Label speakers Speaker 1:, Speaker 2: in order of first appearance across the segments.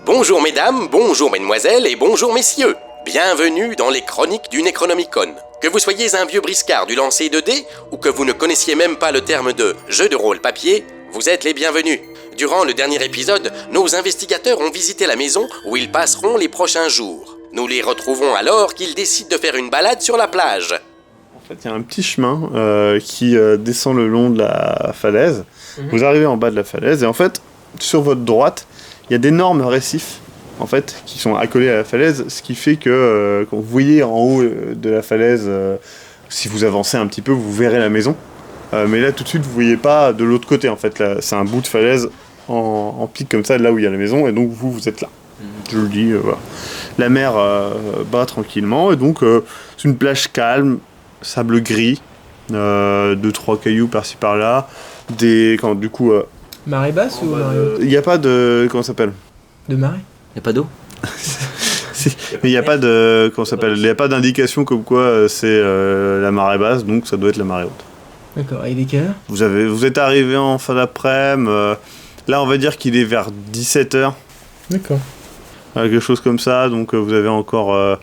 Speaker 1: Bonjour mesdames, bonjour mesdemoiselles et bonjour messieurs. Bienvenue dans les chroniques du Necronomicon. Que vous soyez un vieux briscard du lancer de dés ou que vous ne connaissiez même pas le terme de jeu de rôle papier, vous êtes les bienvenus. Durant le dernier épisode, nos investigateurs ont visité la maison où ils passeront les prochains jours. Nous les retrouvons alors qu'ils décident de faire une balade sur la plage.
Speaker 2: En fait, il y a un petit chemin qui descend le long de la falaise. Vous arrivez en bas de la falaise et en fait, sur votre droite, il y a d'énormes récifs en fait, qui sont accolés à la falaise, ce qui fait que quand vous voyez en haut de la falaise, si vous avancez un petit peu, vous verrez la maison. Mais là, tout de suite, vous voyez pas de l'autre côté. En fait, là, c'est un bout de falaise en pic comme ça, là où il y a la maison, et donc vous êtes là. Je le dis, voilà. La mer bat tranquillement, et donc c'est une plage calme, sable gris, 2-3 cailloux par-ci par-là,
Speaker 3: Marée basse ou marée haute ?
Speaker 2: il n'y a pas de... comment ça s'appelle ?
Speaker 3: De marée ?
Speaker 4: Y'a pas d'eau ?
Speaker 2: Mais il n'y a pas de... comment ça s'appelle ? Il n'y a pas d'indication comme quoi c'est la marée basse, donc ça doit être la marée haute.
Speaker 3: D'accord, et il est quelle heure ?
Speaker 2: Vous êtes arrivé en fin d'après-midi, là on va dire qu'il est vers 17h.
Speaker 3: D'accord.
Speaker 2: Quelque chose comme ça, donc vous avez encore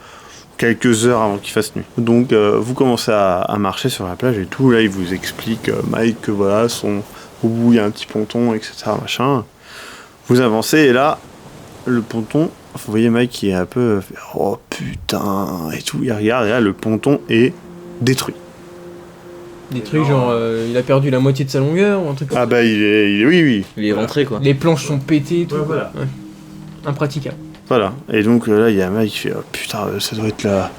Speaker 2: quelques heures avant qu'il fasse nuit. Donc vous commencez à marcher sur la plage et tout, là il vous explique, Mike, que voilà, au bout il y a un petit ponton, etc. machin. Vous avancez et là, le ponton, vous voyez Mike qui est un peu, oh putain, et tout, il regarde et là le ponton est détruit.
Speaker 3: Détruit, genre il a perdu la moitié de sa longueur ou un truc comme ça.
Speaker 2: Ah bah oui.
Speaker 4: Il est rentré quoi.
Speaker 3: Les planches sont pétées et tout.
Speaker 2: Ouais, voilà.
Speaker 3: Ouais. Impraticable.
Speaker 2: Voilà, et donc là il y a Mike qui fait, oh putain, ça doit être là.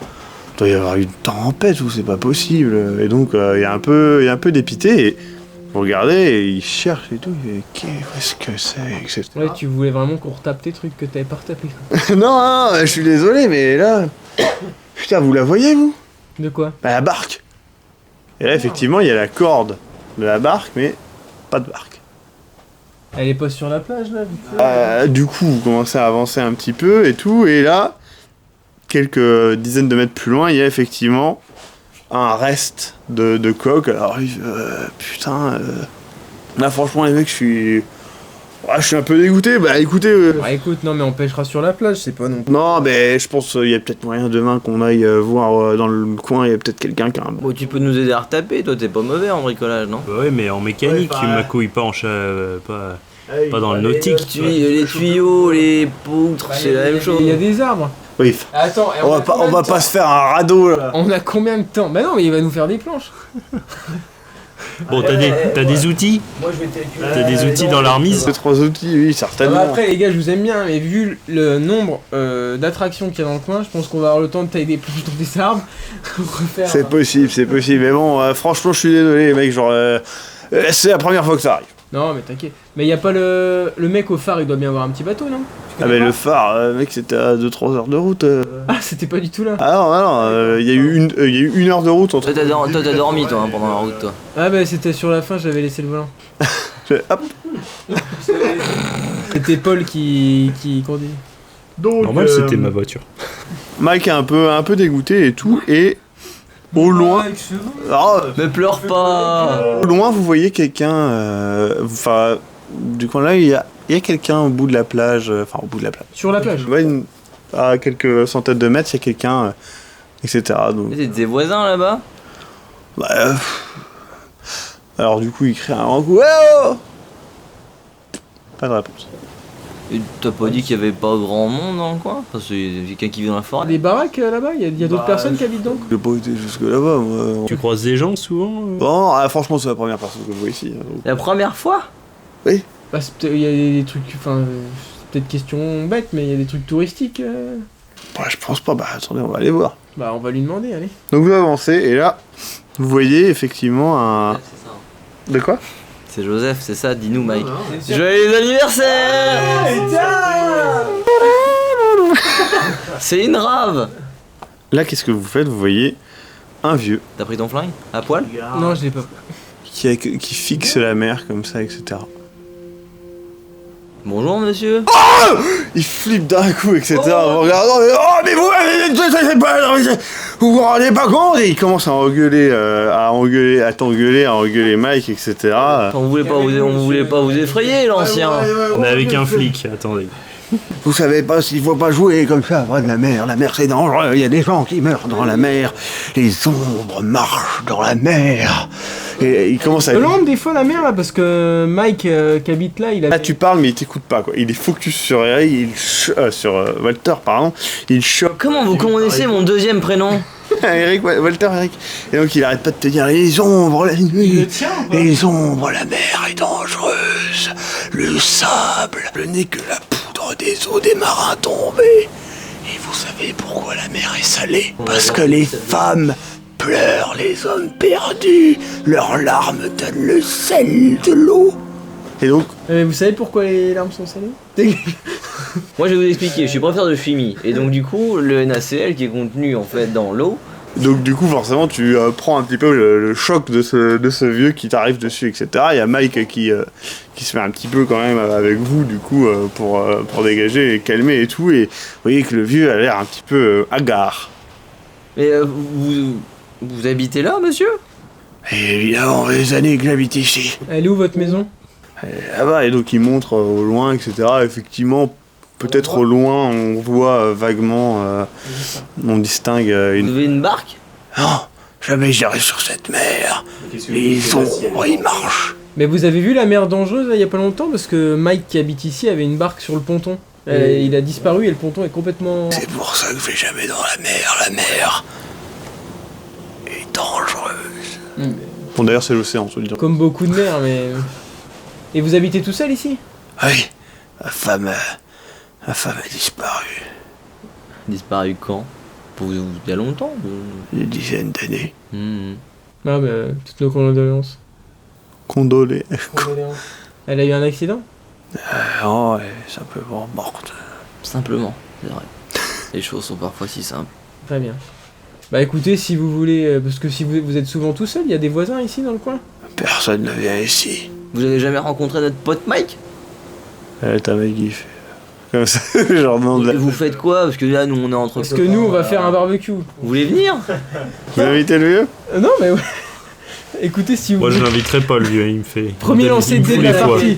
Speaker 2: Il doit y avoir une tempête ou c'est pas possible. Et donc il est un peu dépité et vous regardez et il cherche et tout, il fait qu'est-ce que c'est, etc.
Speaker 3: Ouais, tu voulais vraiment qu'on retape tes trucs que t'avais pas retapé.
Speaker 2: non, je suis désolé, mais là. Putain, vous la voyez vous ?
Speaker 3: De quoi ?
Speaker 2: Bah la barque. Et là effectivement il y a la corde de la barque, mais pas de barque.
Speaker 3: Elle est pas sur la plage là vite fait.
Speaker 2: Du coup vous commencez à avancer un petit peu et tout, et là, quelques dizaines de mètres plus loin, il y a effectivement un reste de coque. Alors putain, là franchement les mecs, je suis un peu dégoûté. Bah écoutez,
Speaker 3: Bah écoute, non mais on pêchera sur la plage, c'est pas non plus.
Speaker 2: non mais je pense qu'il y a peut-être moyen demain qu'on aille voir dans le coin, il y a peut-être quelqu'un qui a un...
Speaker 4: Bon, tu peux nous aider à retaper, toi t'es pas mauvais en bricolage, non ?
Speaker 5: Bah ouais, mais en mécanique,
Speaker 2: Ouais,
Speaker 5: tu m'accouilles pas pas dans le nautique.
Speaker 4: Les tuyaux, les poutres, c'est la même chose.
Speaker 3: Il y a des arbres.
Speaker 2: Oui,
Speaker 3: Attends, et
Speaker 2: on va pas se faire un radeau là.
Speaker 3: On a combien de temps ? Bah non mais il va nous faire des planches.
Speaker 5: Bon, t'as des outils ?
Speaker 3: Moi je vais t'aider.
Speaker 5: T'as des outils dans l'armise ?
Speaker 2: 2-3 outils, oui, certainement.
Speaker 3: Après les gars, je vous aime bien, mais vu le nombre d'attractions qu'il y a dans le coin, je pense qu'on va avoir le temps de tailler des planches dans des arbres. Refaire.
Speaker 2: C'est possible. Mais bon, franchement, je suis désolé, les mecs, genre... c'est la première fois que ça arrive.
Speaker 3: Non mais t'inquiète. Mais y a pas le mec au phare, il doit bien avoir un petit bateau, non ?
Speaker 2: Ah mais le phare, mec, c'était à 2-3 heures de route.
Speaker 3: Ah, c'était pas du tout là.
Speaker 2: Ah non, il y a eu une heure de route entre...
Speaker 4: Toi t'as dormi toi pendant la route toi.
Speaker 3: Ah bah c'était sur la fin, j'avais laissé le volant.
Speaker 2: Hop.
Speaker 3: C'était Paul qui conduit.
Speaker 2: Donc,
Speaker 5: Normal, c'était ma voiture.
Speaker 2: Mike est un peu dégoûté et tout, et au loin...
Speaker 4: Mais pleure pas.
Speaker 2: Au loin, vous voyez quelqu'un... Enfin, du coin là, il y a quelqu'un au bout de la plage, au bout de la plage.
Speaker 3: Sur la plage.
Speaker 2: Ouais, à quelques centaines de mètres, il y a quelqu'un, etc. Donc,
Speaker 4: C'est tes voisins là-bas ?
Speaker 2: bah, alors du coup, il crie un grand coup. Ouais, oh pas de réponse.
Speaker 4: Et t'as pas dit qu'il y avait pas grand monde dans le coin ? Enfin, c'est quelqu'un qui vit dans la forêt.
Speaker 3: Des baraques là-bas, il y a d'autres personnes qui habitent donc.
Speaker 2: Je n'ai pas été jusque là-bas, moi.
Speaker 5: Tu croises des gens souvent
Speaker 2: Bon, franchement, c'est la première personne que je vois ici. Donc.
Speaker 4: La première fois ?
Speaker 2: Oui.
Speaker 3: Bah il y a des trucs, enfin, c'est peut-être question bête, mais il y a des trucs touristiques.
Speaker 2: Bah, je pense pas. Bah, attendez, on va aller voir.
Speaker 3: Bah on va lui demander, allez.
Speaker 2: Donc vous avancez, et là, vous voyez effectivement un...
Speaker 4: C'est ça.
Speaker 2: De quoi ?
Speaker 4: C'est Joseph, c'est ça, dis-nous Mike. Joyeux anniversaire ! C'est une rave.
Speaker 2: Là, qu'est-ce que vous faites ? Vous voyez un vieux
Speaker 4: T'as pris ton flingue ? À poil ?
Speaker 3: Non, je l'ai pas.
Speaker 2: qui fixe la mer comme ça, etc.
Speaker 4: Bonjour monsieur.
Speaker 2: Il flippe d'un coup, etc. En regardant, mais, oh, mais vous, Vous vous rendez pas compte? Et il commence à engueuler, à engueuler Mike, etc.
Speaker 4: On voulait pas vous effrayer, l'ancien.
Speaker 5: On est avec un flic, attendez.
Speaker 2: Vous savez pas s'il faut pas jouer comme ça près de la mer. La mer c'est dangereux, il y a des gens qui meurent dans la mer. Les ombres marchent dans la mer. Et il commence à...
Speaker 3: L'ombre des fois la mer là, parce que Mike qui habite là, il a...
Speaker 2: Là tu parles mais il t'écoute pas quoi. Il est focus sur Eric, sur Walter pardon. Il choque.
Speaker 4: Comment vous connaissez mon deuxième prénom?
Speaker 2: Walter Eric. Et donc il arrête pas de te dire les ombres, la nuit, les ombres, la mer est dangereuse. Le sable, n'est que la poudre des eaux des marins tombés. Et vous savez pourquoi la mer est salée? Parce que les femmes pleurent les hommes perdus. Leurs larmes donnent le sel de l'eau. Et donc...
Speaker 3: vous savez pourquoi les larmes sont salées?
Speaker 4: Moi je vais vous expliquer, je suis professeur de chimie. Et donc du coup, le NaCl qui est contenu en fait dans l'eau.
Speaker 2: Donc du coup forcément tu prends un petit peu le choc de ce vieux qui t'arrive dessus, etc. Il y a Mike qui se met un petit peu quand même avec vous du coup pour dégager et calmer et tout. Et vous voyez que le vieux a l'air un petit peu hagard.
Speaker 4: Mais vous habitez là, monsieur?
Speaker 2: Et évidemment, des années que j'habite ici.
Speaker 3: Elle est où votre maison?
Speaker 2: Là-bas, et donc il montre au loin, etc. Effectivement, peut-être au loin, on voit vaguement, on distingue
Speaker 4: Vous avez une barque?
Speaker 2: Non, jamais j'irai sur cette mer. Les ombres, ils marchent.
Speaker 3: Mais vous avez vu la mer dangereuse là, il y a pas longtemps? Parce que Mike qui habite ici avait une barque sur le ponton. Il a disparu et le ponton est complètement...
Speaker 2: C'est pour ça que je vais jamais dans la mer. La mer est dangereuse. Bon, d'ailleurs, c'est l'océan, je veux dire.
Speaker 3: Comme beaucoup de mers, mais... Et vous habitez tout seul ici?
Speaker 2: Oui, ma femme a disparu.
Speaker 4: Disparu quand? Il y a longtemps?
Speaker 2: Des dizaines d'années.
Speaker 3: Ah bah, toutes nos condoléances.
Speaker 2: Condolé.
Speaker 3: Elle a eu un accident?
Speaker 2: Non, elle est simplement morte.
Speaker 4: Simplement, c'est vrai. Les choses sont parfois si simples.
Speaker 3: Très bien. Bah écoutez, si vous voulez, parce que si vous êtes souvent tout seul, il y a des voisins ici dans le coin?
Speaker 2: Personne ne vient ici.
Speaker 4: Vous avez jamais rencontré notre pote Mike?
Speaker 2: T'as un mec qui fait comme ça, genre non de la...
Speaker 4: Vous faites quoi? Parce que là, nous, on est entre...
Speaker 3: Parce que nous, on va faire un barbecue.
Speaker 4: Vous voulez venir?
Speaker 2: Vous invitez le vieux?
Speaker 3: Non, mais ouais. Écoutez, si vous
Speaker 5: Moi je
Speaker 3: voulez...
Speaker 5: l'inviterai pas le vieux, il me fait.
Speaker 3: Premier lancer de dés de la
Speaker 5: fois.
Speaker 3: partie.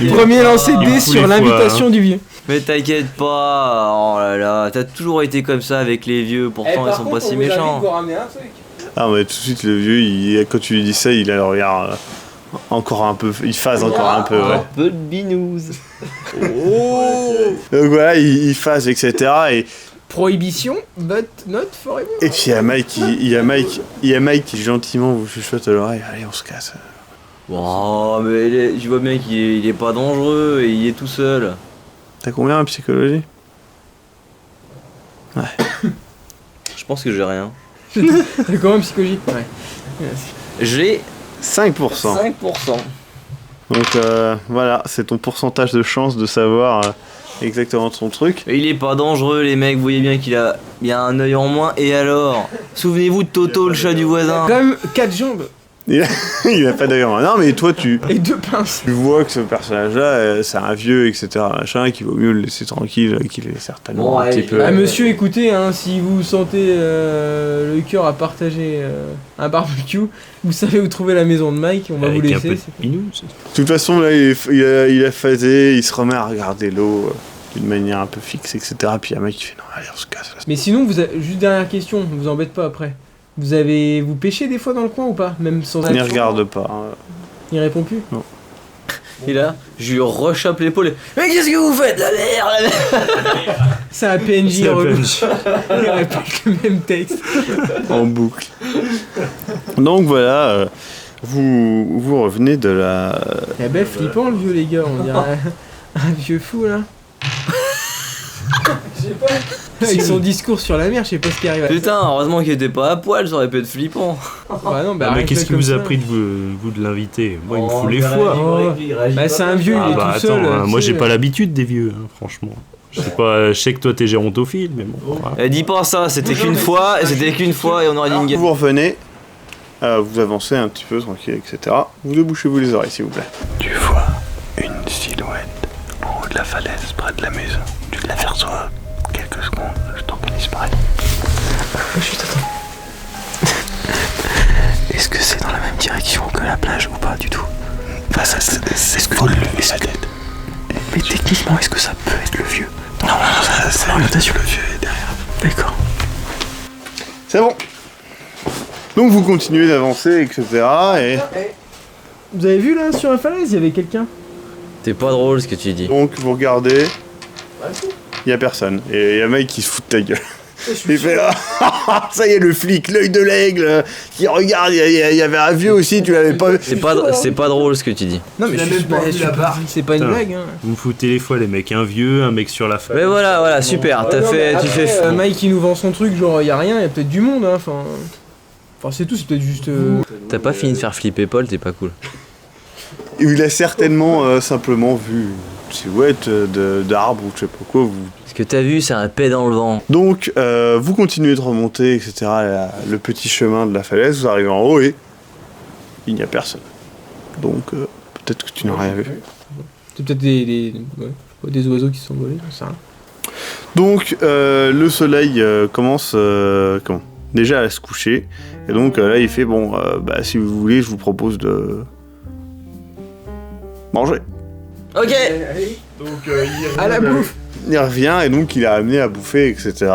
Speaker 4: Il
Speaker 3: Premier lancer de
Speaker 5: Il
Speaker 3: dés
Speaker 5: me fout
Speaker 3: sur
Speaker 5: les fois,
Speaker 3: l'invitation
Speaker 5: hein.
Speaker 3: du vieux.
Speaker 4: Mais t'inquiète pas, oh là là, t'as toujours été comme ça avec les vieux, pourtant ils sont pas si méchants.
Speaker 2: Ah mais tout de suite le vieux, quand tu lui dis ça, il a le regard encore un peu, il phase encore un peu, ouais.
Speaker 4: Un peu de binouze.
Speaker 2: Donc voilà, il phase, etc.
Speaker 3: Prohibition, but not forever.
Speaker 2: Et puis il y a Mike qui gentiment vous chuchote à l'oreille, allez on se casse.
Speaker 4: Wow, mais je vois bien qu'il est pas dangereux et il est tout seul.
Speaker 2: T'as combien en psychologie? Ouais.
Speaker 4: Je pense que j'ai rien.
Speaker 3: T'as quand même psychologie? Ouais.
Speaker 4: J'ai
Speaker 2: 5%.
Speaker 4: 5%.
Speaker 2: Donc voilà, c'est ton pourcentage de chance de savoir exactement ton truc.
Speaker 4: Il est pas dangereux les mecs, vous voyez bien qu'il a un œil en moins, et alors? Souvenez-vous de Toto, le chat du voisin.
Speaker 3: Quand même 4 jambes.
Speaker 2: Il a pas d'œil en moins. Non mais toi tu
Speaker 3: pinces.
Speaker 2: Tu vois que ce personnage-là, c'est un vieux, etc. machin, qu'il vaut mieux le laisser tranquille, qu'il est certainement
Speaker 4: Bon,
Speaker 2: un petit peu...
Speaker 3: Ah monsieur, écoutez, hein, si vous sentez le cœur à partager un barbecue, vous savez où trouver la maison de Mike, on va
Speaker 5: Avec
Speaker 3: vous
Speaker 5: un
Speaker 3: laisser.
Speaker 5: peu de binouze.
Speaker 2: De toute façon, là, il a phasé, il se remet à regarder l'eau d'une manière un peu fixe, etc. Puis il y a un mec qui fait non, allez, on se casse. Là.
Speaker 3: Mais sinon, juste dernière question, vous embête pas après. Vous pêchez des fois dans le coin ou pas? Même sans
Speaker 2: Il ne
Speaker 3: action.
Speaker 2: regarde pas. Hein.
Speaker 3: Il répond plus?
Speaker 2: Non.
Speaker 4: Et là, je lui rechappe l'épaule. Mais qu'est-ce que vous faites? La mer.
Speaker 3: C'est un PNJ
Speaker 5: C'est un
Speaker 3: relou.
Speaker 5: PNJ.
Speaker 3: Il répète le même texte.
Speaker 2: En boucle. Donc voilà, vous revenez de la...
Speaker 3: Il est belle flippant le vieux, les gars, on dirait un vieux fou là. Je sais pas. Avec son discours sur la mer, je sais pas ce qui arrive à
Speaker 4: Putain, heureusement qu'il était pas à poil, ça aurait pu être flippant.
Speaker 3: Bah non, bah
Speaker 5: Ah, mais
Speaker 3: rien
Speaker 5: qu'est-ce
Speaker 3: que
Speaker 5: qui
Speaker 3: comme
Speaker 5: vous a
Speaker 3: ça.
Speaker 5: pris de vous de l'inviter? Moi il me fout les fois.
Speaker 3: Oh. Bah c'est un vieux, il est
Speaker 5: Ah bah
Speaker 3: tout seul.
Speaker 5: attends, moi
Speaker 3: tu sais.
Speaker 5: j'ai pas l'habitude des vieux, hein, franchement. Je sais que toi t'es gérontophile, mais bon. Voilà.
Speaker 4: Dis pas ça, c'était qu'une fois et on aurait dit une gueule.
Speaker 2: Vous revenez, vous avancez un petit peu, tranquille, etc. Vous débouchez-vous les oreilles, s'il vous plaît. Tu vois une silhouette en haut de la falaise, près de la maison. Tu l'aperçois quelques secondes, le temps qu'elle disparaît.
Speaker 3: Oh, chut, attends.
Speaker 6: Est-ce que c'est dans la même direction que la plage ou pas du tout? Enfin, est-ce que la tête. Mais techniquement, est-ce que ça peut être le vieux? Non, c'est l'orientation. Le vieux est derrière. D'accord.
Speaker 2: C'est bon. Donc vous continuez d'avancer, etc. Et
Speaker 3: Vous avez vu là sur la falaise, il y avait quelqu'un.
Speaker 4: C'est pas drôle ce que tu dis.
Speaker 2: donc vous regardez, il y a personne. Et il y a un mec qui se fout de ta gueule. Il fait ah, ça y est, le flic, l'œil de l'aigle, qui regarde, il y avait un vieux aussi, tu l'avais pas vu.
Speaker 4: C'est pas drôle ce que tu dis.
Speaker 3: Non mais c'est pas une
Speaker 5: Putain.
Speaker 3: blague hein.
Speaker 5: Vous me foutez les fois, les mecs. Un vieux, un mec sur la falaise.
Speaker 4: Mais voilà, super, tu fais.
Speaker 3: Mike il nous vend son truc, genre y a rien, y a peut-être du monde hein, enfin c'est tout, c'est peut-être juste...
Speaker 4: T'as pas fini de faire flipper Paul, t'es pas cool.
Speaker 2: Il a certainement simplement vu une silhouette d'arbre ou je sais pas quoi.
Speaker 4: Ce que t'as vu, c'est un paix dans le vent.
Speaker 2: Donc vous continuez de remonter, etc. Le petit chemin de la falaise, vous arrivez en haut et il n'y a personne. Donc peut-être que tu n'as rien vu.
Speaker 3: C'est peut-être des oiseaux qui sont volés, j'en sais rien.
Speaker 2: Donc le soleil commence déjà à se coucher. Et donc là il fait bon, si vous voulez, je vous propose de manger.
Speaker 4: Ok.
Speaker 2: Donc
Speaker 3: À la bouffe.
Speaker 2: il revient et donc il a amené à bouffer, etc.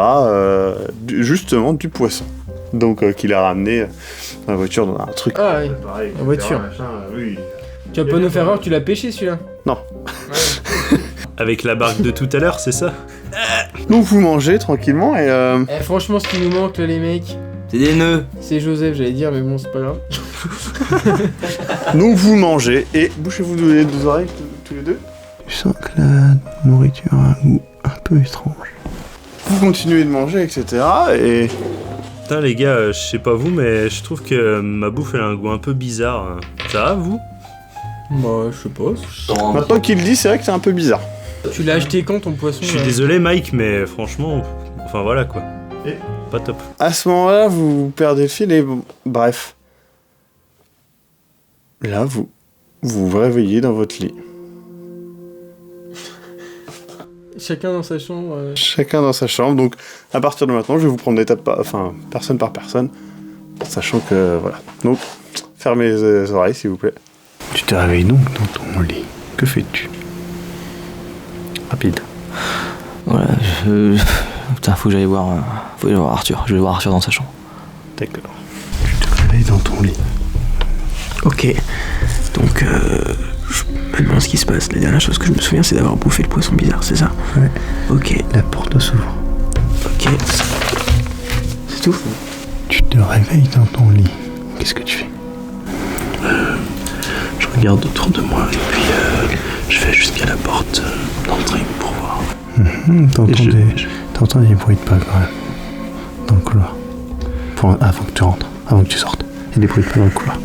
Speaker 2: Justement du poisson. Donc qu'il a ramené dans la voiture dans un truc.
Speaker 3: Ah oui, en voiture.
Speaker 2: Oui.
Speaker 3: Tu vas pas nous faire voir que tu l'as pêché celui-là.
Speaker 5: Avec la barque de tout à l'heure, c'est ça?
Speaker 2: Donc vous mangez tranquillement et
Speaker 3: Franchement ce qui nous manque là, les mecs,
Speaker 4: C'est des nœuds.
Speaker 3: c'est Joseph j'allais dire mais bon c'est pas grave.
Speaker 2: donc vous mangez et bouchez-vous les deux oreilles tous les deux.
Speaker 6: Je sens que la nourriture a un goût un peu étrange.
Speaker 2: Vous continuez de manger, etc. Et
Speaker 5: Putain, les gars, je sais pas vous, mais je trouve que ma bouffe elle a un goût un peu bizarre. Ça va, vous?
Speaker 3: Bah je sais pas.
Speaker 2: maintenant qu'il le dit, c'est vrai que c'est un peu bizarre.
Speaker 3: Tu l'as acheté quand ton poisson
Speaker 5: Je suis
Speaker 3: là
Speaker 5: désolé, Mike, mais franchement, enfin voilà quoi.
Speaker 2: Et
Speaker 5: Pas top.
Speaker 2: à ce moment-là, vous perdez le fil et bref. Là, vous vous réveillez dans votre lit.
Speaker 3: Chacun dans sa chambre.
Speaker 2: Chacun dans sa chambre. Donc, à partir de maintenant, je vais vous prendre personne par personne. Sachant que, voilà. Donc, fermez les oreilles, s'il vous plaît.
Speaker 6: Tu te réveilles donc dans ton lit. Que fais-tu? Rapide.
Speaker 4: Voilà, putain, faut que j'aille voir Arthur. Je vais voir Arthur dans sa chambre.
Speaker 2: D'accord.
Speaker 6: Tu te réveilles dans ton lit. Ok. Donc, je me demande ce qui se passe. La dernière chose que je me souviens, c'est d'avoir bouffé le poisson bizarre, c'est ça? Ouais. Ok. La porte s'ouvre. Ok. C'est tout? Tu te réveilles dans ton lit. Qu'est-ce que tu fais? Je regarde autour de moi et puis je vais jusqu'à la porte d'entrée pour voir. T'entends des bruits de pas quand même. Dans le couloir. Avant que tu rentres, avant que tu sortes. Il y a des bruits de pas dans le couloir.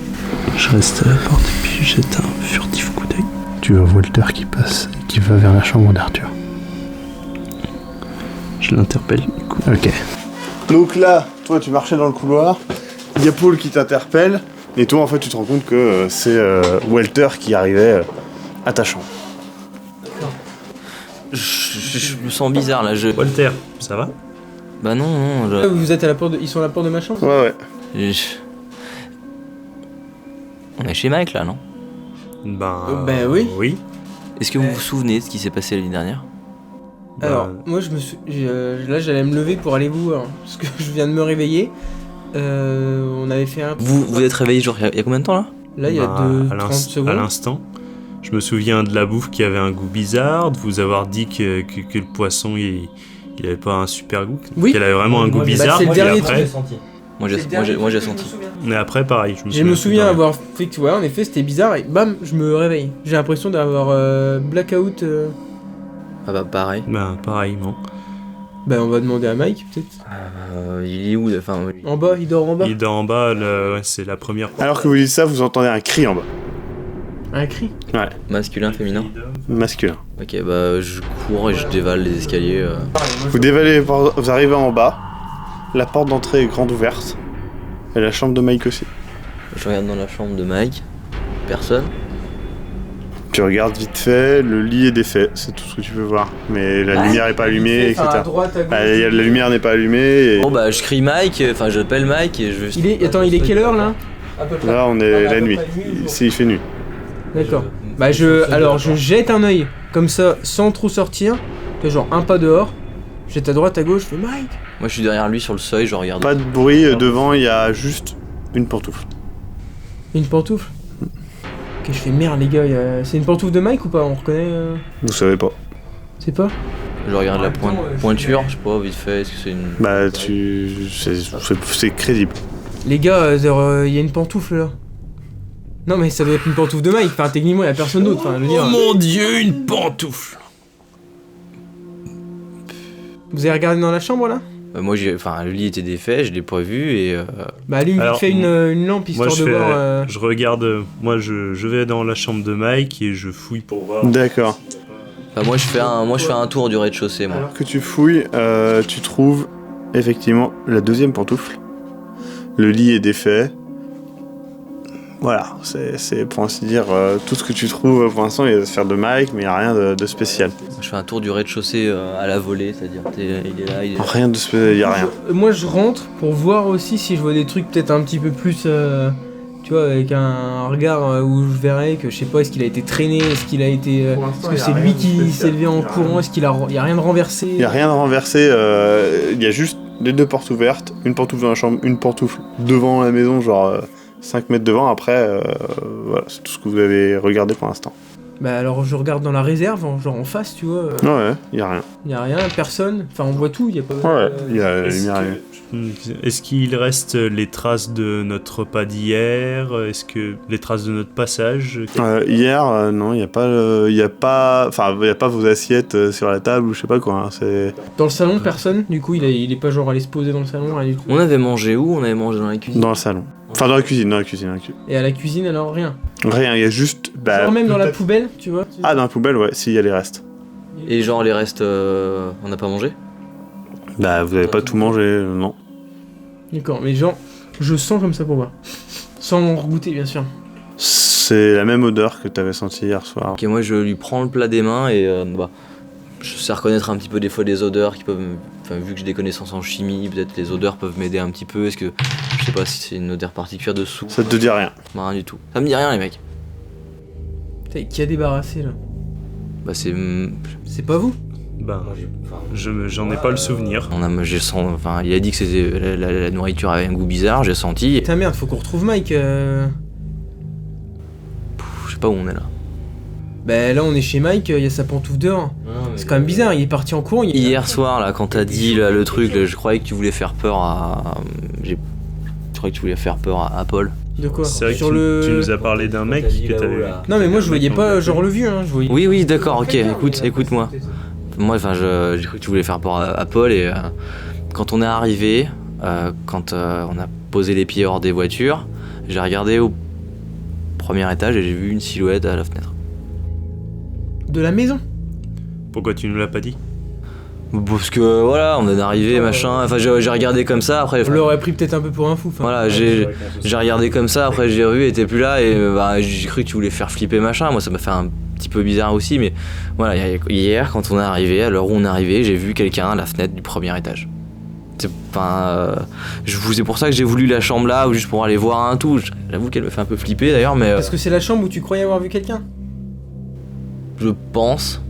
Speaker 6: Je reste à la porte et puis jette un furtif coup d'œil. Tu vois Walter qui passe et qui va vers la chambre d'Arthur. Je l'interpelle du coup. Ok.
Speaker 2: Donc là, toi, tu marchais dans le couloir. Il y a Paul qui t'interpelle. Et toi, en fait, tu te rends compte que c'est Walter qui arrivait à ta chambre.
Speaker 4: Je me sens bizarre là,
Speaker 5: Walter, ça va?
Speaker 4: Bah non,
Speaker 3: Vous êtes à la porte ils sont à la porte de ma chambre?
Speaker 2: Ouais.
Speaker 4: On est chez Mike là, non?
Speaker 5: Ben
Speaker 3: oui.
Speaker 5: Oui.
Speaker 4: Est-ce que vous vous souvenez de ce qui s'est passé l'année dernière?
Speaker 3: Alors, moi je me suis. Là j'allais me lever pour aller vous voir. Parce que je viens de me réveiller. On avait fait un.
Speaker 4: Vous êtes réveillé genre il y a combien de temps là?
Speaker 3: Là il y a 30
Speaker 5: à
Speaker 3: secondes.
Speaker 5: l'instant. Je me souviens de la bouffe qui avait un goût bizarre, de vous avoir dit que le poisson il avait pas un super goût,
Speaker 3: Oui.
Speaker 5: qu'il avait vraiment un goût bizarre.
Speaker 3: c'est le
Speaker 5: et
Speaker 3: dernier
Speaker 5: après,
Speaker 4: Moi j'ai senti.
Speaker 5: mais après pareil, je
Speaker 3: Je me
Speaker 5: plus
Speaker 3: souviens
Speaker 5: de rien.
Speaker 3: avoir fait que, ouais, en effet, c'était bizarre et bam, je me réveille. J'ai l'impression d'avoir blackout.
Speaker 4: Ah bah pareil.
Speaker 5: Ben pareillement.
Speaker 3: Bah, on va demander à Mike, peut-être.
Speaker 4: Il est où enfin,
Speaker 3: En bas, il dort en bas.
Speaker 5: Il est en bas, ouais, c'est la première.
Speaker 2: Alors que vous dites ça, vous entendez un cri en bas.
Speaker 3: Un cri.
Speaker 2: Ouais,
Speaker 4: masculin, féminin?
Speaker 2: masculin.
Speaker 4: Ok, bah je cours et je dévale les escaliers.
Speaker 2: Vous arrivez en bas. La porte d'entrée est grande ouverte. Et la chambre de Mike aussi.
Speaker 4: Je regarde dans la chambre de Mike. Personne.
Speaker 2: Tu regardes vite fait, le lit est défait, c'est tout ce que tu peux voir. Mais la lumière est pas allumée, etc.
Speaker 3: À droite, à gauche.
Speaker 2: La lumière n'est pas allumée. Et...
Speaker 4: Bon bah je crie Mike, enfin j'appelle Mike et je...
Speaker 3: Il est quelle heure là? À peu près.
Speaker 2: Là, on est
Speaker 3: Ah, bah,
Speaker 2: la
Speaker 3: à peu
Speaker 2: nuit.
Speaker 3: près nuit ou jour.
Speaker 2: Il fait nuit.
Speaker 3: D'accord. Bah alors je jette un œil comme ça sans trop sortir, tu vois, genre un pas dehors, je jette à droite à gauche, je fais Mike.
Speaker 4: Moi je suis derrière lui sur le seuil, je regarde.
Speaker 2: Pas de bruit devant, il y a juste une pantoufle.
Speaker 3: Une pantoufle. Ok, je fais merde les gars, c'est une pantoufle de Mike ou pas? On reconnaît
Speaker 2: Vous savez pas.
Speaker 3: C'est pas?
Speaker 4: Je regarde la
Speaker 3: En même temps,
Speaker 4: pointure, je sais pas, vite fait, est-ce que c'est une...
Speaker 2: Bah, c'est crédible.
Speaker 3: Les gars, il y a une pantoufle là. Non mais ça doit être une pantoufle de Mike, enfin techniquement il y a personne d'autre, enfin je veux dire.
Speaker 5: Oh mon dieu, une pantoufle!
Speaker 3: Vous avez regardé dans la chambre là?
Speaker 4: Moi le lit était défait, je l'ai pas vu et...
Speaker 3: Bah allume vite
Speaker 5: Alors,
Speaker 3: fait une lampe
Speaker 5: Moi
Speaker 3: histoire
Speaker 5: je
Speaker 3: de
Speaker 5: fais,
Speaker 3: voir.
Speaker 5: je regarde, moi je vais dans la chambre de Mike et je fouille pour voir.
Speaker 2: D'accord.
Speaker 4: Enfin, moi je fais un tour du rez-de-chaussée moi.
Speaker 2: Alors que tu fouilles, tu trouves effectivement la deuxième pantoufle. Le lit est défait. Voilà, c'est pour ainsi dire tout ce que tu trouves pour l'instant. Il y a des sphères de Mike, mais il n'y a rien de spécial.
Speaker 4: Je fais un tour du rez-de-chaussée à la volée, c'est-à-dire il est là, il est là.
Speaker 2: Rien de spécial, il n'y a rien.
Speaker 3: Moi je rentre pour voir aussi si je vois des trucs peut-être un petit peu plus. Tu vois, avec un regard où je verrais que je sais pas, est-ce qu'il a été traîné, est-ce qu'il a été. Est-ce que c'est lui qui s'est levé en courant, est-ce qu'il y a rien de renversé?
Speaker 2: Il n'y a rien de renversé, il y a juste les deux portes ouvertes, une pantoufle dans la chambre, une pantoufle devant la maison, genre 5 mètres devant. Après, voilà, c'est tout ce que vous avez regardé pour l'instant.
Speaker 3: Bah alors je regarde dans la réserve, genre en face, tu vois.
Speaker 2: Ouais, il n'y a rien.
Speaker 3: Y a rien, personne. Enfin on voit tout, y a pas.
Speaker 2: Ouais, il n'y a rien.
Speaker 5: Est-ce qu'il reste les traces de notre repas d'hier? Est-ce que les traces de notre passage?
Speaker 2: Hier, non, il n'y a pas vos assiettes sur la table ou je sais pas quoi. Hein, c'est...
Speaker 3: Dans le salon, personne. Du coup, il est pas genre allé se poser dans le salon, rien du tout.
Speaker 4: On avait mangé où? On avait mangé dans la cuisine.
Speaker 2: Dans le salon. Enfin, dans la cuisine.
Speaker 3: Et à la cuisine, alors rien.
Speaker 2: Rien, il y a juste...
Speaker 3: Genre même dans la poubelle, tu vois.
Speaker 2: Ah, dans la poubelle, ouais, s'il y a les restes.
Speaker 4: Et genre les restes, on n'a pas mangé?
Speaker 2: Bah, vous avez pas tout mangé, non.
Speaker 3: D'accord, mais genre, je sens comme ça pour voir. Sans goûter, bien sûr.
Speaker 2: C'est la même odeur que t'avais senti hier soir.
Speaker 4: Ok, moi je lui prends le plat des mains et je sais reconnaître un petit peu des fois des odeurs qui peuvent... Enfin, vu que j'ai des connaissances en chimie, peut-être les odeurs peuvent m'aider un petit peu. Est-ce que... Je sais pas si c'est une odeur particulière de soupe.
Speaker 2: Ça te dit rien.
Speaker 4: Bah, rien du tout. Ça me dit rien les mecs.
Speaker 3: Putain, qui a débarrassé là?
Speaker 4: Bah c'est...
Speaker 3: C'est pas vous?
Speaker 5: Ben, j'en ai pas le souvenir.
Speaker 4: Il a dit que c'était la nourriture avait un goût bizarre, j'ai senti.
Speaker 3: Putain merde, faut qu'on retrouve Mike.
Speaker 4: Je sais pas où on est là.
Speaker 3: Bah là on est chez Mike, il y a sa pantoufle dehors. C'est quand même bizarre, il est parti en courant.
Speaker 4: Hier soir là, quand t'as dit là, le truc, là, je croyais que tu voulais faire peur à... Je croyais que tu voulais faire peur à Paul.
Speaker 3: De quoi?
Speaker 5: C'est vrai que tu nous as parlé d'un mec que t'avais vu.
Speaker 3: Non mais moi je voyais pas genre le vieux, hein. Je voyais...
Speaker 4: Oui, d'accord, ok, écoute-moi. Moi, j'ai cru que tu voulais faire peur à Paul et quand on est arrivé, quand on a posé les pieds hors des voitures, j'ai regardé au premier étage et j'ai vu une silhouette à la fenêtre.
Speaker 3: De la maison?
Speaker 5: Pourquoi tu nous l'as pas dit?
Speaker 4: Parce que voilà, on est arrivé, machin, enfin j'ai regardé comme ça, après...
Speaker 3: Je l'aurais pris peut-être un peu pour un fou.
Speaker 4: Voilà, j'ai regardé comme ça, après j'ai revu, elle était plus là et j'ai cru que tu voulais faire flipper, machin, moi ça m'a fait un petit peu bizarre aussi, mais voilà, hier quand on est arrivé, à l'heure où on est arrivé, j'ai vu quelqu'un à la fenêtre du premier étage. C'est pour ça que j'ai voulu la chambre là, juste pour aller voir un tout. J'avoue qu'elle me fait un peu flipper d'ailleurs, mais...
Speaker 3: Parce que c'est la chambre où tu croyais avoir vu quelqu'un?
Speaker 4: Je pense.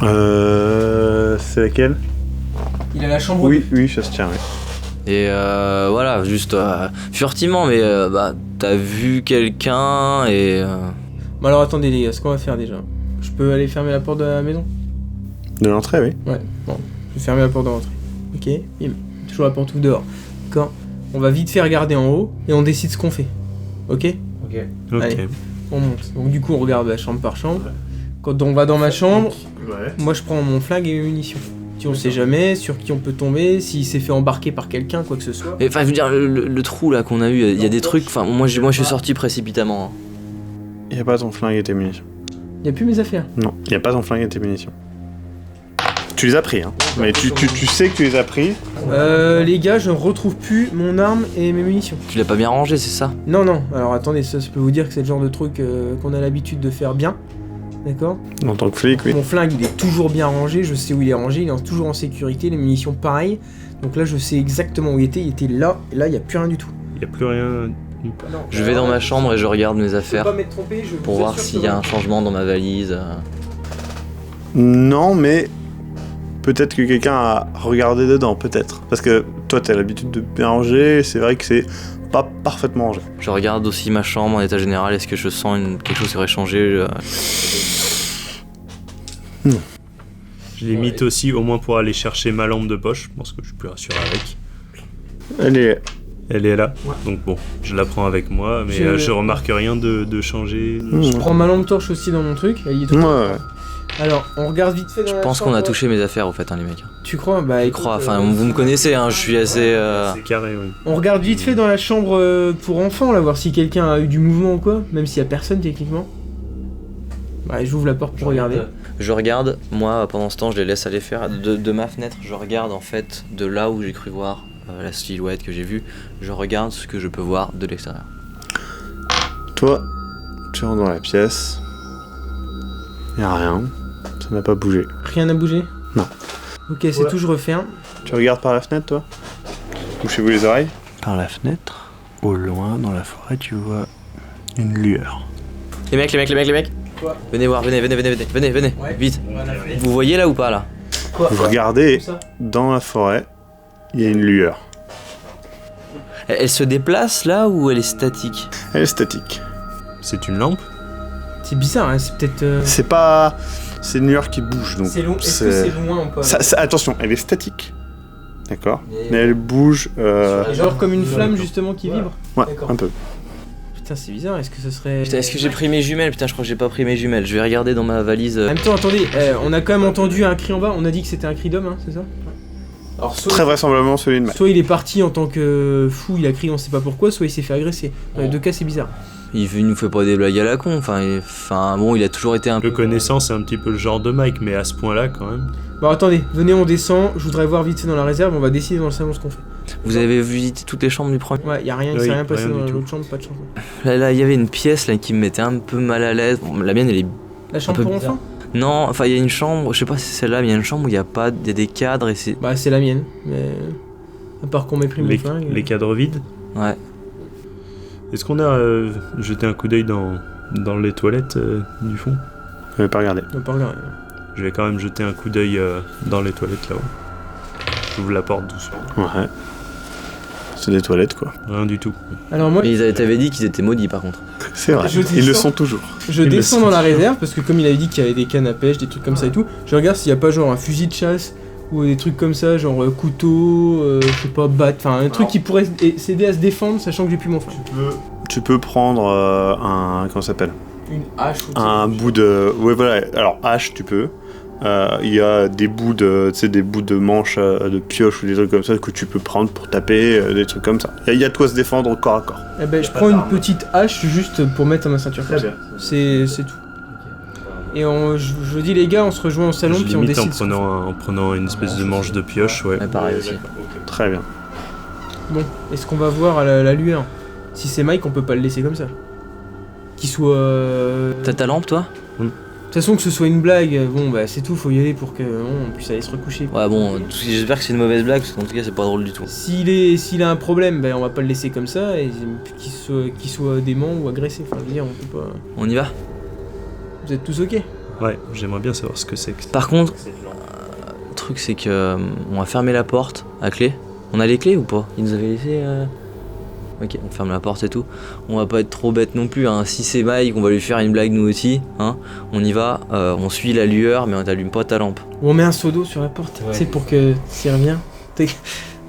Speaker 2: C'est laquelle?
Speaker 3: Il a la chambre.
Speaker 2: Oui, ça se tient, oui.
Speaker 4: Et voilà, juste furtivement, mais t'as vu quelqu'un et...
Speaker 3: Bon alors attendez les gars, ce qu'on va faire déjà. Je peux aller fermer la porte de la maison?
Speaker 2: De l'entrée, oui.
Speaker 3: Ouais, bon, je vais fermer la porte de l'entrée. Ok, bim, toujours la porte tout dehors. D'accord. On va vite faire regarder en haut et on décide ce qu'on fait. Ok?
Speaker 5: Ok.
Speaker 3: Allez. On monte. Donc du coup on regarde chambre par chambre. Quand on va dans ma chambre, moi je prends mon flingue et mes munitions. Si on sait jamais sur qui on peut tomber, s'il s'est fait embarquer par quelqu'un, quoi que ce soit.
Speaker 4: Enfin, je veux dire, le trou là qu'on a eu, il y a des trucs, enfin, moi je suis sorti précipitamment. Hein.
Speaker 2: Y a pas ton flingue et tes munitions.
Speaker 3: Y a plus mes affaires.
Speaker 2: Non, y a pas ton flingue et tes munitions. Tu les as pris, hein. Mais tu sais que tu les as pris.
Speaker 3: Les gars, je ne retrouve plus mon arme et mes munitions.
Speaker 4: Tu l'as pas bien rangé, c'est ça?
Speaker 3: Non, alors attendez, ça je peux vous dire que c'est le genre de truc qu'on a l'habitude de faire bien. D'accord?
Speaker 2: En tant que flic, oui.
Speaker 3: Mon flingue il est toujours bien rangé, je sais où il est rangé, il est toujours en sécurité, les munitions pareil. Donc là je sais exactement où il était là, et là il n'y a plus rien du tout.
Speaker 5: Y a plus rien
Speaker 3: Non,
Speaker 4: Je vais dans ma chambre et je regarde mes affaires
Speaker 3: Faut pas m'être trompé, je
Speaker 4: pour
Speaker 3: vous
Speaker 4: voir
Speaker 3: assure
Speaker 4: s'il
Speaker 3: que
Speaker 4: y a un
Speaker 3: voilà.
Speaker 4: changement dans ma valise.
Speaker 2: Non, mais peut-être que quelqu'un a regardé dedans, peut-être. Parce que toi, t'as l'habitude de bien ranger, c'est vrai que c'est pas parfaitement rangé.
Speaker 4: Je regarde aussi ma chambre en état général. Est-ce que je sens quelque chose qui aurait changé
Speaker 5: Je limite aussi, au moins pour aller chercher ma lampe de poche, parce que je suis plus rassuré avec.
Speaker 2: Allez,
Speaker 5: Elle est là, donc bon, je la prends avec moi, mais je remarque rien de changer.
Speaker 3: Je prends ma lampe torche aussi dans mon truc. Elle y est tout
Speaker 2: ouais.
Speaker 3: Alors, on regarde vite fait dans
Speaker 4: Je
Speaker 3: la
Speaker 4: pense qu'on a
Speaker 3: chambre.
Speaker 4: touché mes affaires, au fait, les mecs.
Speaker 3: Tu crois? Bah,
Speaker 4: Je
Speaker 3: écoute,
Speaker 4: crois. Enfin, vous me connaissez, hein, je suis assez.
Speaker 5: C'est carré, oui.
Speaker 3: On regarde vite fait dans la chambre pour enfants, là, voir si quelqu'un a eu du mouvement ou quoi, même s'il y a personne techniquement. Ouais, j'ouvre la porte pour regarder.
Speaker 4: Je regarde, moi, pendant ce temps, je les laisse aller faire. De ma fenêtre, je regarde en fait de là où j'ai cru voir la silhouette que j'ai vue. Je regarde ce que je peux voir de l'extérieur.
Speaker 2: Toi, tu rentres dans la pièce. Y'a rien. Ça n'a pas bougé.
Speaker 3: Rien n'a bougé?
Speaker 2: Non.
Speaker 3: Ok, c'est tout, je referme.
Speaker 2: Tu regardes par la fenêtre, toi? Bouchez-vous les oreilles.
Speaker 6: Par la fenêtre, au loin, dans la forêt, tu vois une lueur.
Speaker 4: Les mecs.
Speaker 3: Quoi?
Speaker 4: Venez voir, venez,
Speaker 3: Ouais.
Speaker 4: vite. Vous voyez là ou pas là?
Speaker 3: Quoi?
Speaker 2: Vous regardez
Speaker 3: Où ça?
Speaker 2: dans la forêt, il y a une lueur.
Speaker 4: Elle se déplace là ou elle est statique?
Speaker 2: Elle est statique.
Speaker 5: C'est une lampe?
Speaker 3: C'est bizarre, hein, c'est peut-être.
Speaker 2: C'est pas. C'est une lueur qui bouge, donc.
Speaker 3: C'est long. Est-ce que c'est loin ou pas?
Speaker 2: Attention, elle est statique. D'accord? Mais elle bouge.
Speaker 3: Genre comme une flamme justement qui vibre?
Speaker 2: Ouais,
Speaker 3: D'accord.
Speaker 2: un peu.
Speaker 3: Putain, c'est bizarre, est-ce que ce serait.
Speaker 4: Putain, est-ce que j'ai pris mes jumelles? Putain, je crois que j'ai pas pris mes jumelles. Je vais regarder dans ma valise.
Speaker 3: En même temps, attendez, on a quand même entendu un cri en bas, on a dit que c'était un cri d'homme, hein, c'est ça? Alors,
Speaker 2: Très vraisemblablement celui de Mike.
Speaker 3: soit il est parti en tant que fou, il a crié on sait pas pourquoi, soit il s'est fait agresser. Dans les deux cas, c'est bizarre.
Speaker 4: Il nous fait pas des blagues à la con. Enfin, bon, il a toujours été un
Speaker 5: Le
Speaker 4: peu.
Speaker 5: connaissant, c'est un petit peu le genre de Mike, mais à ce point-là, quand même.
Speaker 3: Bon, attendez, venez, on descend, je voudrais voir vite fait dans la réserve, on va décider dans le salon ce qu'on fait.
Speaker 4: Vous avez visité toutes les chambres du premier?
Speaker 3: Ouais, y a rien, il
Speaker 5: Oui,
Speaker 3: s'est rien passé
Speaker 5: rien
Speaker 3: dans
Speaker 5: du tout.
Speaker 3: l'autre chambre, pas de changement.
Speaker 4: Là, il y avait une pièce là qui me mettait un peu mal à l'aise. Bon, la mienne, elle est.
Speaker 3: La chambre
Speaker 4: peu
Speaker 3: pour
Speaker 4: bizarre.
Speaker 3: enfants?
Speaker 4: Non, enfin, il y a une chambre, je sais pas si c'est celle-là, mais il y a une chambre où il y a pas. Il y a des cadres et c'est.
Speaker 3: Bah, c'est la mienne, mais. À part qu'on m'ait pris mon flingue.
Speaker 5: Les cadres vides.
Speaker 4: Ouais.
Speaker 5: Est-ce qu'on a jeté un coup d'œil dans les toilettes du fond?
Speaker 2: Je vais pas regarder.
Speaker 3: On va pas regarder.
Speaker 5: Je vais quand même jeter un coup d'œil dans les toilettes là-haut. J'ouvre la porte doucement.
Speaker 2: Ouais. C'est des toilettes, quoi.
Speaker 5: Rien du tout.
Speaker 3: Alors, moi,
Speaker 4: Mais t'avaient dit qu'ils étaient maudits par contre.
Speaker 2: C'est vrai.
Speaker 3: Je
Speaker 2: Ils le
Speaker 3: descends.
Speaker 2: sont toujours.
Speaker 3: je
Speaker 5: Il me
Speaker 3: descends
Speaker 5: semble.
Speaker 3: dans la réserve parce que, comme il avait dit qu'il y avait des cannes à pêche, des trucs comme ça et tout, je regarde s'il y a pas genre un fusil de chasse ou des trucs comme ça, genre couteau, je sais pas, batte, enfin un truc qui pourrait s'aider à se défendre sachant que j'ai plus mon flingue.
Speaker 2: Tu peux prendre un. Comment ça s'appelle?
Speaker 3: Une hache ou
Speaker 2: Un bout de. Ouais, voilà. Alors, hache, tu peux. Il y a des bouts de. Tu sais, des bouts de manches de pioche ou des trucs comme ça que tu peux prendre pour taper, des trucs comme ça. Il y a de quoi se défendre corps à corps.
Speaker 3: Eh ben, je prends une petite hache juste pour mettre à ma ceinture.
Speaker 2: Très bien.
Speaker 3: C'est tout. Et je dis les gars, on se rejoint au salon
Speaker 5: Je
Speaker 3: puis on
Speaker 5: limite
Speaker 3: décide.
Speaker 5: en prenant une espèce de manche de pioche, ouais.
Speaker 4: Ouais, pareil aussi.
Speaker 2: Très bien.
Speaker 3: Bon, est-ce qu'on va voir à la lueur? Si c'est Mike, on peut pas le laisser comme ça. Qu'il soit.
Speaker 4: T'as ta lampe toi?
Speaker 3: De toute façon, que ce soit une blague, bon bah c'est tout, faut y aller pour que on puisse aller se recoucher.
Speaker 4: Ouais, bon, j'espère que c'est une mauvaise blague parce qu'en tout cas, c'est pas drôle du tout.
Speaker 3: S'il a un problème, ben on va pas le laisser comme ça et qu'il soit dément ou agressé. Enfin, je veux dire, on peut pas.
Speaker 4: On y va?
Speaker 3: Vous êtes tous ok?
Speaker 5: Ouais, j'aimerais bien savoir ce que c'est que ça.
Speaker 4: Par contre, le truc c'est que on va fermer la porte à clé. On a les clés ou pas? Ils nous avaient laissé. Ok, on ferme la porte et tout. On va pas être trop bête non plus, hein. Si c'est Mike, on va lui faire une blague nous aussi, hein. On y va, on suit la lueur, mais on t'allume pas ta lampe.
Speaker 3: Ou on met un seau d'eau sur la porte,
Speaker 4: Ouais.
Speaker 3: c'est pour que s'il revient.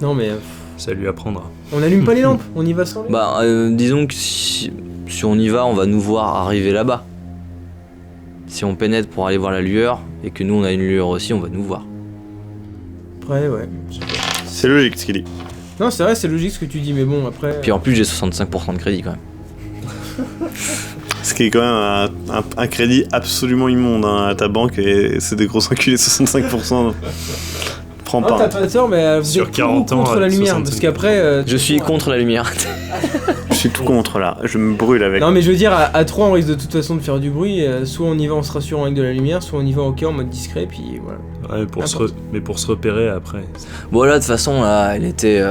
Speaker 3: Non mais
Speaker 5: Ça lui apprendra.
Speaker 3: on allume pas les lampes, on y va sans les.
Speaker 4: Bah, disons que si on y va, on va nous voir arriver là-bas. Si on pénètre pour aller voir la lueur, et que nous on a une lueur aussi, on va nous voir.
Speaker 3: Après, ouais.
Speaker 2: C'est logique ce qu'il dit.
Speaker 3: Non, c'est vrai, c'est logique ce que tu dis, mais bon, après.
Speaker 4: Puis en plus, j'ai 65% de crédit quand même.
Speaker 2: Ce qui est quand même un crédit absolument immonde hein, à ta banque et c'est des gros enculés 65%. Prends
Speaker 3: Ah, t'as
Speaker 2: pas.
Speaker 3: pas tort, mais vous
Speaker 5: Sur
Speaker 3: êtes
Speaker 5: 40
Speaker 3: toujours
Speaker 5: ans,
Speaker 3: contre la lumière,
Speaker 5: 65.
Speaker 3: parce qu'après.
Speaker 4: Je suis contre la lumière.
Speaker 2: Je suis tout contre là. Je me brûle avec.
Speaker 3: Non mais je veux dire, à 3 on risque de toute façon de faire du bruit, soit on y va en se rassurant avec de la lumière, soit on y va ok en mode discret, puis voilà.
Speaker 5: Ouais, mais pour se repérer après.
Speaker 4: Bon là, de toute façon, là, elle était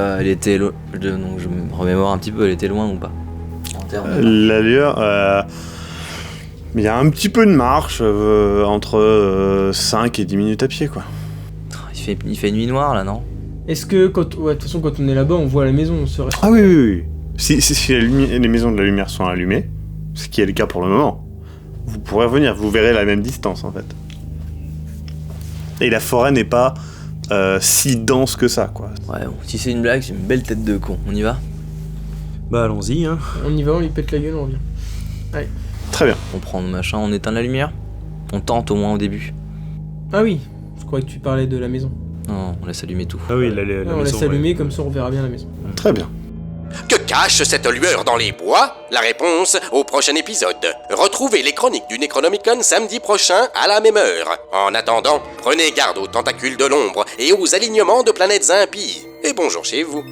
Speaker 4: donc je me remémore un petit peu, elle était loin ou pas? termes.
Speaker 2: La lueur, il y a un petit peu de marche entre 5 et 10 minutes à pied, quoi.
Speaker 4: Il fait nuit noire là, non?
Speaker 3: Est-ce que, de toute façon, quand on est là-bas, on voit la maison, on se reste...
Speaker 2: Ah oui, oui, oui. Si les maisons de la lumière sont allumées, ce qui est le cas pour le moment, vous pourrez revenir, vous verrez la même distance, en fait. Et la forêt n'est pas si dense que ça, quoi.
Speaker 4: Ouais, bon, si c'est une blague, c'est une belle tête de con. On y va?
Speaker 5: Bah allons-y, hein.
Speaker 3: On y va, on lui pète la gueule, on revient.
Speaker 2: Très bien.
Speaker 4: On prend le machin, on éteint la lumière? On tente au moins au début.
Speaker 3: Ah oui, je croyais que tu parlais de la maison.
Speaker 4: Non, on laisse allumer tout.
Speaker 5: Ah oui, la
Speaker 3: on
Speaker 5: maison,
Speaker 3: laisse allumer,
Speaker 5: ouais.
Speaker 3: comme ça on verra bien la maison.
Speaker 2: Très bien.
Speaker 1: Que cache cette lueur dans les bois? La réponse au prochain épisode. Retrouvez les chroniques du Necronomicon samedi prochain à la même heure. En attendant, prenez garde aux tentacules de l'ombre et aux alignements de planètes impies. Et bonjour chez vous.